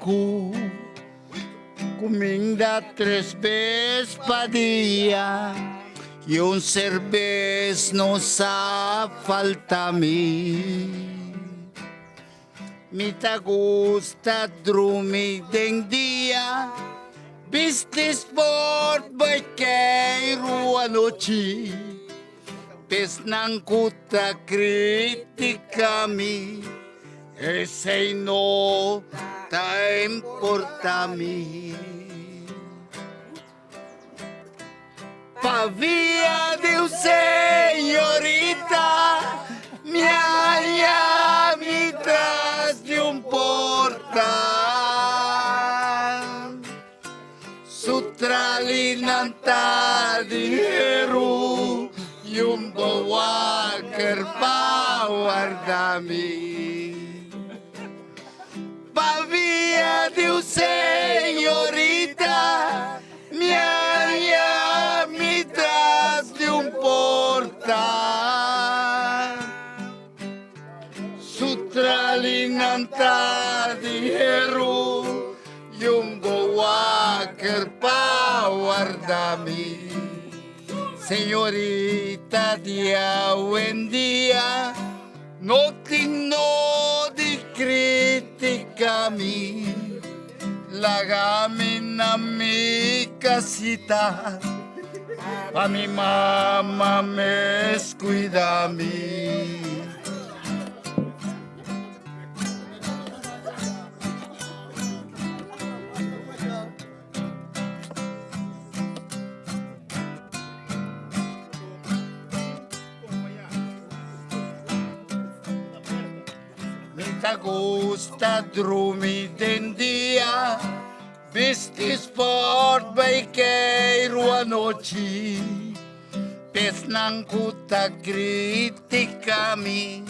cu, comida 3 vezes pa dia, e cerveja não sa falta a mim. Me ta gusta dormir de dia, business sport baqueiro à noite, pes não cuta critica-me, esse não tá importa-me. Pavia de senhorita, minha me traz de portal. Sutrali nanta dinheiro e bawa kerpa guardami. Pavia de senhorita, minha me traz de portal. Sutrali nanta dinheiro e bawa kerpa guardami. Senhorita, dia buen dia, no tengo de criticami, lagami na mi casita, pa mi mamá me cuida mi. Me gusta dormir de dia, vestir sport baqueiro à noite, pes não cuta critica-me,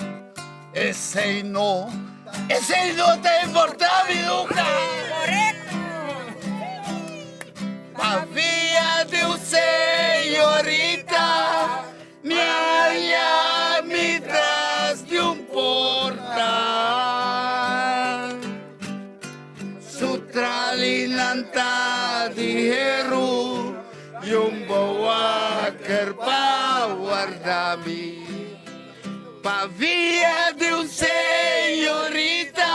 esse não te importa mi nunca. Pavia de senhorita, minha me traz de portal. Sutrali nanta dinheiro e bawa kerpa guardami. Pavia de senhorita,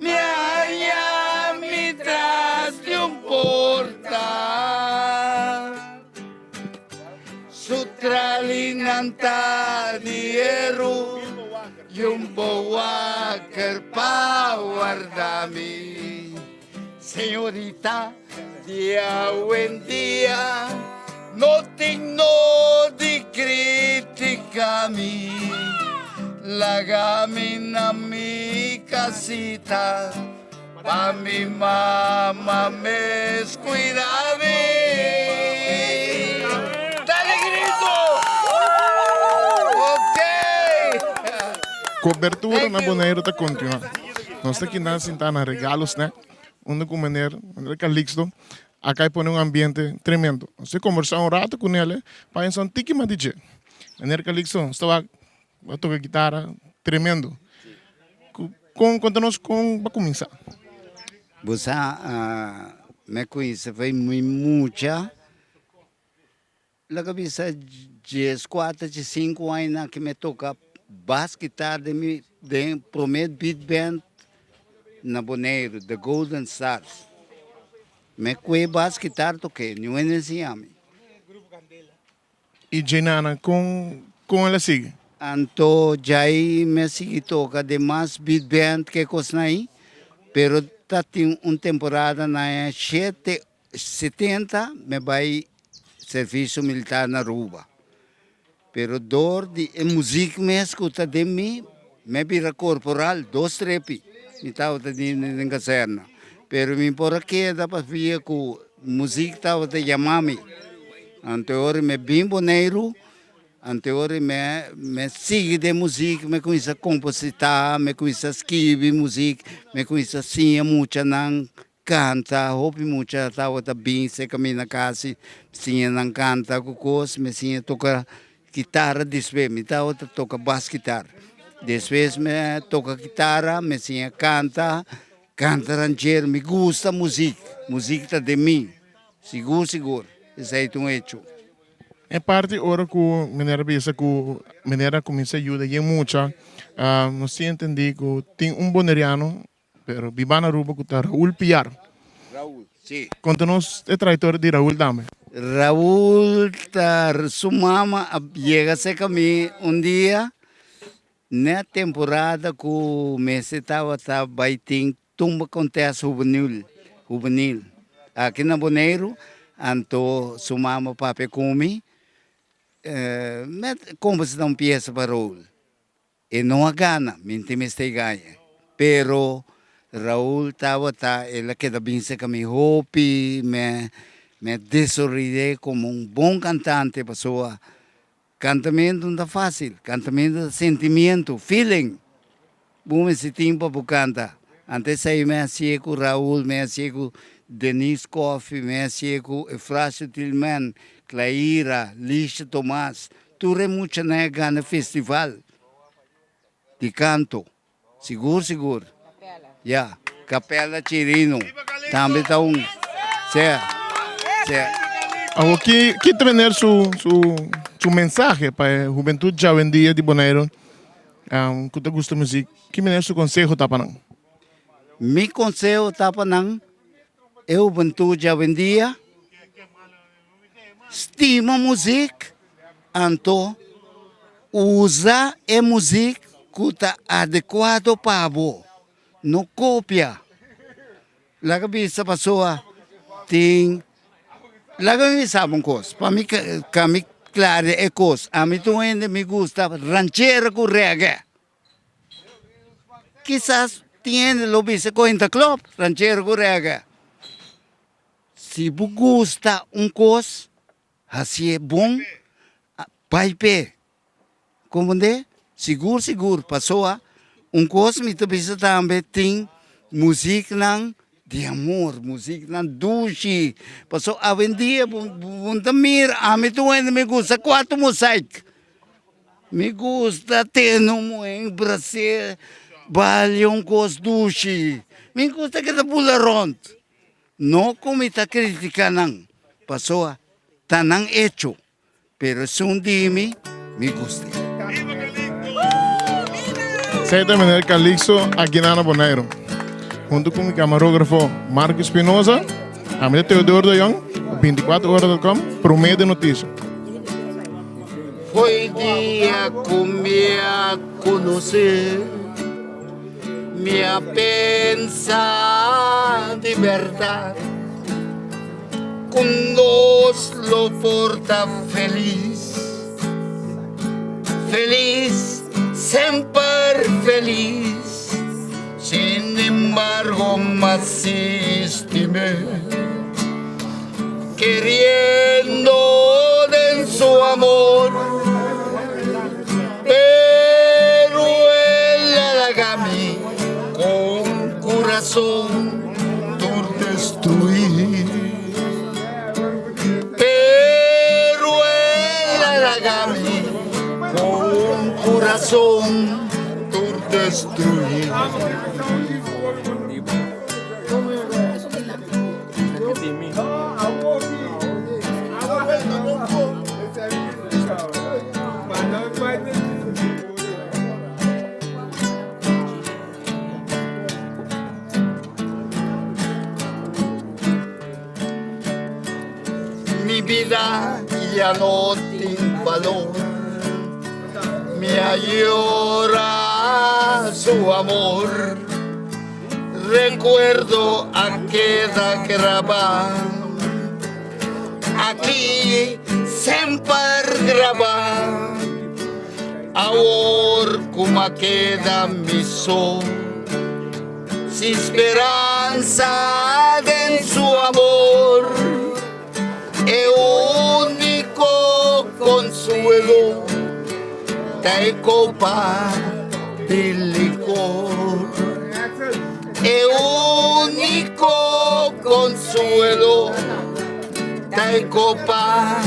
minha me traz de portal. Sutrali nanta dinheiro e bawa kerpa guardami. Senhorita, dia buen dia, no tengo de critica-me, lagami na mi casita, pa mi mamá me cuida-me. Dale grito! Ok! Cobertura na Bonaire está continua. Nós estamos aqui na Sintana regalos, né? Onde com maneira Calixto, acá põe ambiente tremendo. Você conversar rato com ele, para um tiki ma DJ. Maneira Calixto, estava a tocar guitarra tremendo. Conta-nos como vai começar. Você me conhece, foi muita. La cabeça de 4, de 5 anos que me toca bass guitarra de primeiro beat band na Bonaire, The Golden Stars. Me cuei bass guitarra toquei, não é nesse ano. E Jainana, com ela sigue? Então, já me sigue toca de mais beat band que coisa aí, pero tá tem uma temporada na 70 me vai serviço militar na Aruba. Pero dor de música me escuta de mim, me vira corporal, 2 trepi. Estava na caserna. Pero me por aqui dá para ver que música estava te chamando. Anterior me bem boneiro, anterior me sigue de música, me conhece compositar, me conhece escrever música, me conhece assim muita não canta, houve muita estava bem, se caminha na casa, sim não canta, coisa, me sim toca guitarra después, me toca bass guitarra. Después me toca guitarra, me sim canta canta ranchero, me gusta música de mim, seguro, isso aí é um hecho. Em parte, ora que a maneira pensa que a maneira começa a ajudar e muita, não se entende que tem boneriano, pero viva na Aruba que está Raul Piar. Raul, sim. Conta-nos a trajetória de Raul também. Raul, sua mama chega a mim dia, na temporada que o mês estava baiting, tumba acontece juvenil. Aqui na Boneiro, então sua mama papai come, compra-se uma peça para Raul. E não a gana, mente me está ganha. Pero Raul estava, ele queda bem se com meu hobby, me desoride como bom cantante, pessoa. Cantamento não é fácil, cantamento é sentimento, feeling. Bom esse tempo para cantar. Antes aí me hacía com Raul, me hacía com Denise Coffey, me hacía com Efrásio Tillman, Claira, Lixa Tomás. Tudo muito na gana festival de canto. Seguro. Ya, Capela Chirino. Também está Agora, que tener su mensaje para a juventude já em dia de Bonaire, que te gusta música, que maneira su consejo tá para não? Mi consejo está para eu juventude já vendia, estima música, então usa a música que está adequado para você, não copia. Lá que essa pessoa tem, lá que me sabe uma coisa, para mim, claro, é coisa, a mim também me gusta ranchero com reggae. Quizás tiene lo que se cuenta club, ranchero con reggae. Si vous gusta un cos, así es bom, paipe. Compreende? Seguro, passou a um cos, me também também tem música de amor, música duche. Passou a vendia, buntamir, a mim também me gusta quatro mosaic. Me gusta ter em Brasil. Vale um cos duche. Me gusta que está pularont. Não como está criticando. Passou a tanang hecho. Pero se dime, me gusta. Certa maneira, Calixto, aqui na Bonaire. Junto com o camarógrafo Marco Espinosa, a minha Teodoro de Jong, 24horas.com, para o meio de notícias. Foi dia que me a conhecer, me a pensar de verdade. Com nós lo porta feliz, sempre feliz. Sin embargo, más estimé, queriendo en su amor, pero él halaga a mí con corazón por destruir. Pero él halaga a mí con corazón por destruir. Mi vida ya no tiene valor, me llora su amor. Recuerdo aquella grabada, aquí siempre grabada. Ahora como queda mi sol, sin esperanza en su amor. El único consuelo de copa de licor. El único consuelo de copa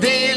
de